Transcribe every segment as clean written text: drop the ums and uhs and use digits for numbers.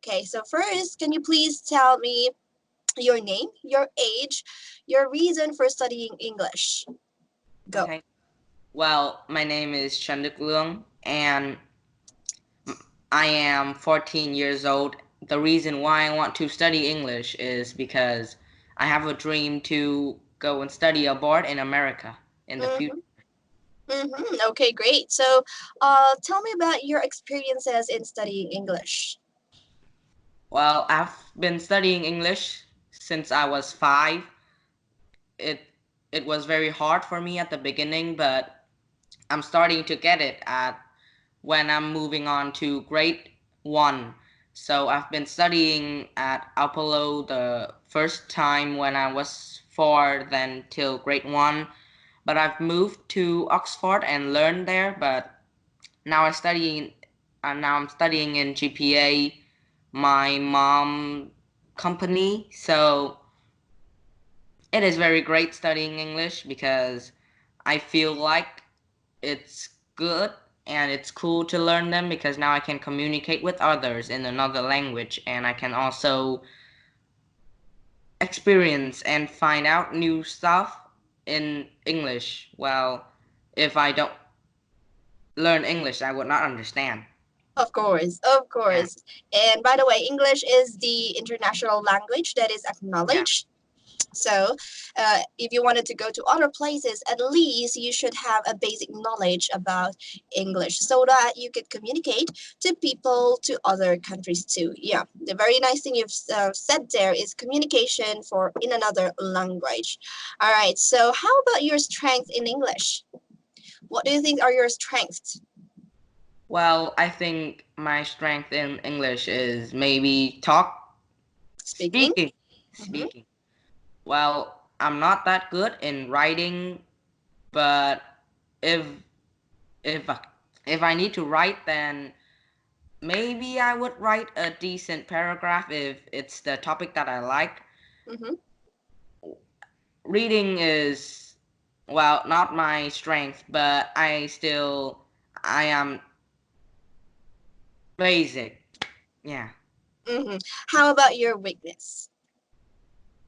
Okay, so first, can you please tell me your name, your age, your reason for studying English? Go. Okay. Well, my name is Chanduklung, and I am 14 years old. The reason why I want to study English is because I have a dream to go and study abroad in America in the future. Mm-hmm. Mm-hmm. Okay, great. So, tell me about your experiences in studying English. Well, I've been studying English since I was 5. It it was very hard for me at the beginning, but I'm starting to get it at when I'm moving on to grade 1. So I've been studying at Apollo the first time when I was 4, then till grade 1. But I've moved to Oxford and learned there. But now I'm studying in GPA, my mom company. So it is very great studying English because I feel like it's good and it's cool to learn them because now I can communicate with others in another language, and I can also experience and find out new stuff in English. Well, if I don't learn English, I would not understand. Of course, of Yeah. course. And by the way, English is the international language that is Yeah. acknowledged. So, if you wanted to go to other places, at least you should have a basic knowledge about English so that you could communicate to people to other countries too. Yeah, the very nice thing you've said there is communication for in another language. All right. So, how about your strength in English? What do you think are your strengths? Well, I think my strength in English is maybe Speaking. speaking. Mm-hmm. Speaking. Well, I'm not that good in writing, but if if I- if I need to write, then maybe I would write a decent paragraph if it's the topic that I like. Mm-hmm. Reading is, well, not my strength, but I am basic. Yeah. Mm-hmm. How about your weakness?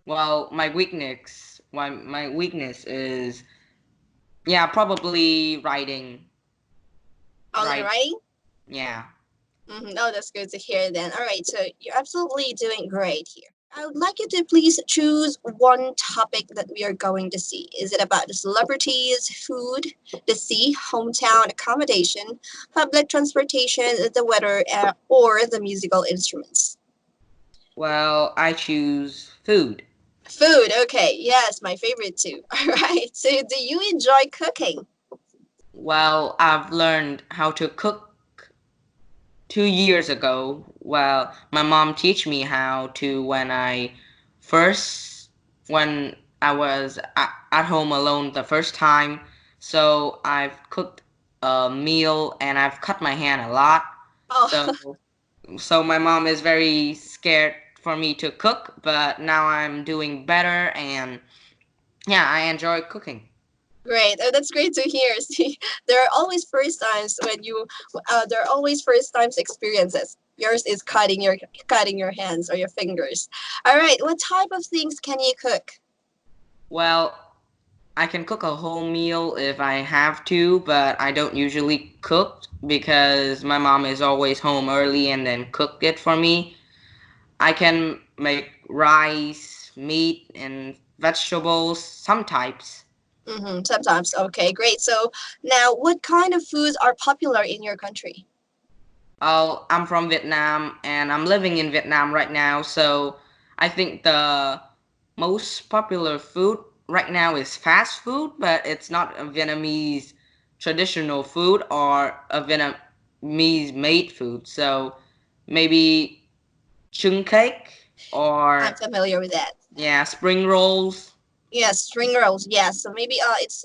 Well, my weakness is, yeah, probably writing. Only Right. writing? Yeah. Mm-hmm. Oh, that's good to hear then. All right, so you're absolutely doing great here. I would like you to please choose one topic that we are going to see. Is it about the celebrities, food, the sea, hometown accommodation, public transportation, the weather, or the musical instruments? Well, I choose food. Food, okay. Yes, my favorite too. All right. So, do you enjoy cooking? Well, I've learned how to cook 2 years ago. Well, my mom teach me how to first when I was at home alone the first time. So I've cooked a meal and I've cut my hand a lot. Oh, So my mom is very scared for me to cook, but now I'm doing better, and yeah, I enjoy cooking. great. Oh, that's great to hear. See, there are always first times when you, there are always first times experiences. Yours is cutting your hands or your fingers. All right. What type of things can you cook? Well, I can cook a whole meal if I have to, but I don't usually cook because my mom is always home early and then cook it for me. I can make rice, meat, and vegetables, some types. Mm-hmm, sometimes. Okay, great. So now, what kind of foods are popular in your country? Oh, I'm from Vietnam and I'm living in Vietnam right now, so I think the most popular food right now is fast food, but it's not a Vietnamese traditional food or a Vietnamese made food. So maybe chung cake I'm or, familiar with that. yeah, spring rolls. Yes, spring rolls. Yes, so maybe it's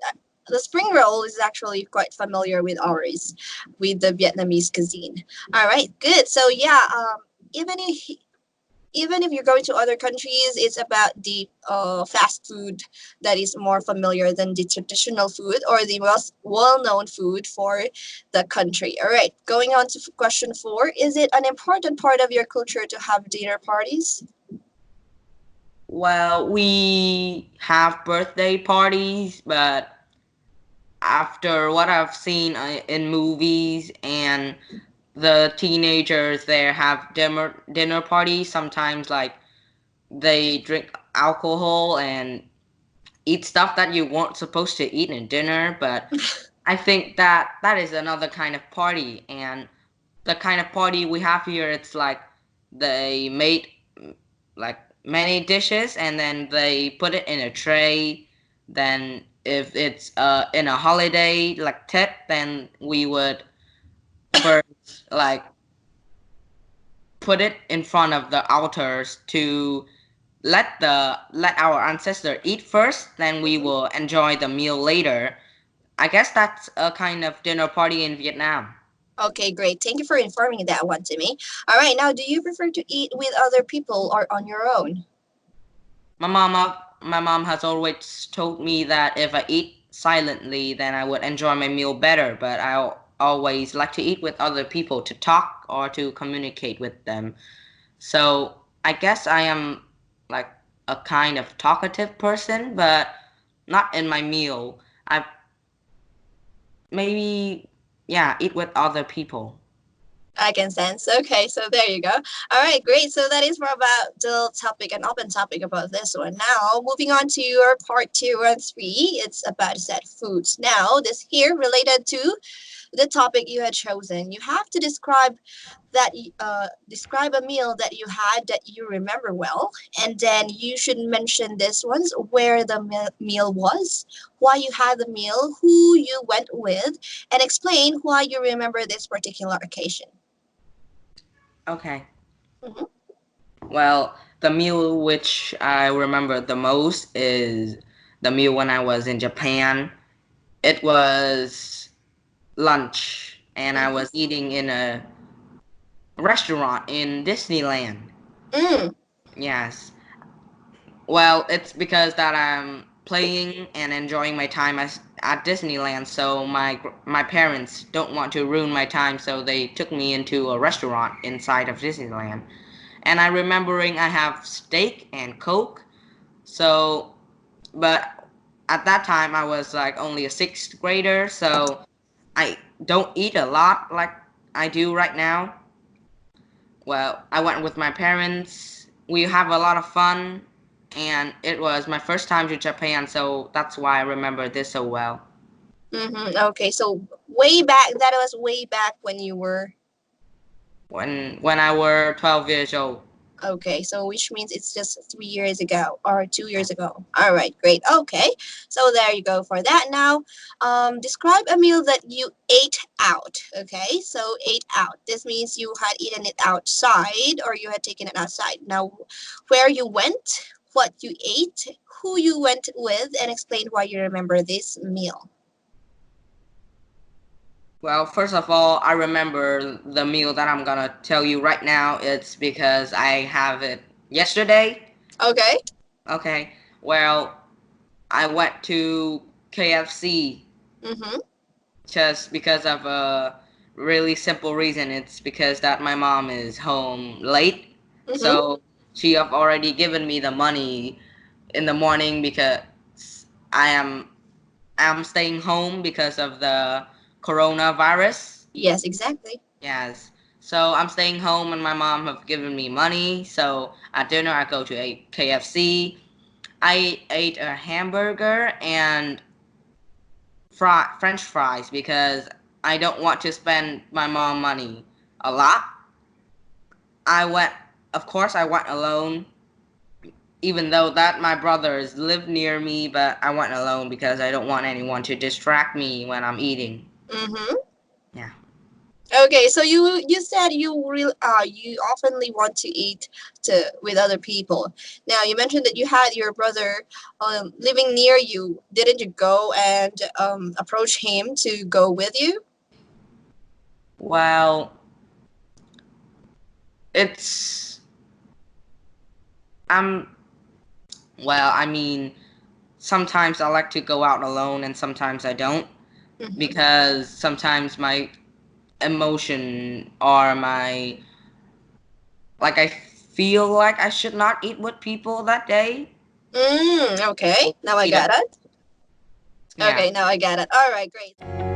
the spring roll is actually quite familiar with ours, with the Vietnamese cuisine. All right, good. So yeah, even if even if you're going to other countries, it's about the fast food that is more familiar than the traditional food or the most well-known food for the country. All right, going on to question 4. Is it an important part of your culture to have dinner parties? Well, we have birthday parties, but after what I've seen in movies and the teenagers there have dinner parties, sometimes like they drink alcohol and eat stuff that you weren't supposed to eat in dinner, but I think that that is another kind of party. And the kind of party we have here, it's like they made like many dishes and then they put it in a tray. Then if it's in a holiday like Tet, then we would first like put it in front of the altars to let our ancestor eat first, then we Mhm. will enjoy the meal later. I guess that's a kind of dinner party in Vietnam. Okay, great. Thank you for informing that one to me. All right, now do you prefer to eat with other people or on your own? My mom has always told me that if I eat silently, then I would enjoy my meal better. But I always like to eat with other people to talk or to communicate with them. So I guess I am like a kind of talkative person, but not in my meal. I maybe yeah eat with other people. I can sense. Okay, so there you go. All right, great. So that is more about the topic, an open topic about this one. Now, moving on to your part 2 and 3, it's about set foods. Now, this here related to the topic you had chosen. You have to describe a meal that you had that you remember well, and then you should mention this ones where the meal was, why you had the meal, who you went with, and explain why you remember this particular occasion. Okay. Mhm. Well, the meal which I remember the most is the meal when I was in Japan. It was lunch, and I Mhm. was eating in a restaurant in Disneyland. Mm. Yes. Well, it's because that I'm playing and enjoying my time at Disneyland, so my parents don't want to ruin my time, so they took me into a restaurant inside of Disneyland. And I remembering I have steak and Coke, so but at that time I was like only a sixth grader, so I don't eat a lot like I do right now. Well, I went with my parents. We have a lot of fun, and it was my first time to Japan, so that's why I remember this so well. Okay, so way back, that was way back when you were. When I were 12 years old. Okay, so which means it's just 3 years ago or two Yeah. years ago. All right, great. Okay, so there you go for that. Now, describe a meal that you ate out. Okay, so ate out. This means you had eaten it outside or you had taken it outside. Now, where you went, what you ate, who you went with, and explain why you remember this meal. Well, first of all, I remember the meal that I'm gonna tell you right now. It's because I have it yesterday. Okay. Okay. Well, I went to KFC Mm-hmm. just because of a really simple reason. It's because that my mom is home late, Mm-hmm. so she have already given me the money in the morning because I am I'm staying home because of the coronavirus. Yes, exactly. Yes. So I'm staying home and my mom have given me money. So at dinner I go to a KFC. I ate a hamburger and French fries because I don't want to spend my mom money a lot. I went, of course, I went alone, even though that my brothers live near me, but I went alone because I don't want anyone to distract me when I'm eating. Mm-hmm. Yeah. Okay, so you said you oftenly want to eat to with other people. Now you mentioned that you had your brother living near you. Didn't you go and approach him to go with you? Well, it's I'm well, I mean, sometimes I like to go out alone and sometimes I don't because sometimes my emotion or my like I feel like I should not eat with people that day. Okay, now I Eat a, got it. yeah. Okay, now I get it. All right, great.